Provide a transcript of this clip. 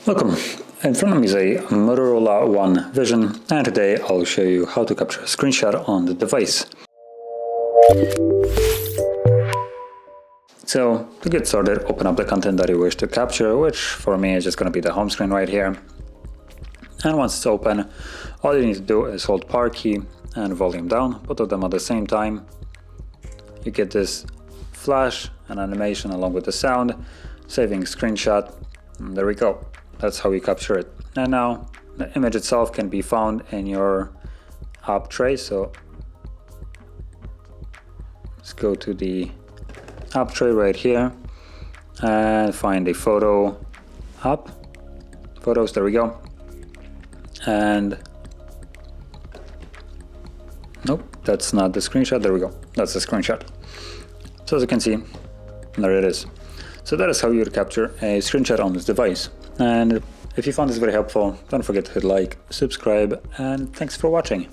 Welcome. In front of me is a Motorola One Vision, and today I'll show you how to capture a screenshot on the device. So to get started, open up the content that you wish to capture, which for me is just going to be the home screen right here. And once it's open, all you need to do is hold power key and volume down, both of them at the same time. You get this flash and animation along with the sound, saving screenshot, and there we go. That's how you capture it. And now the image itself can be found in your app tray. So let's go to the app tray right here and find the photo app. Photos, there we go. And nope, that's not the screenshot. There we go. That's the screenshot. So as you can see, there it is. So that is how you would capture a screenshot on this device. And if you found this very helpful, don't forget to hit like, subscribe, and thanks for watching.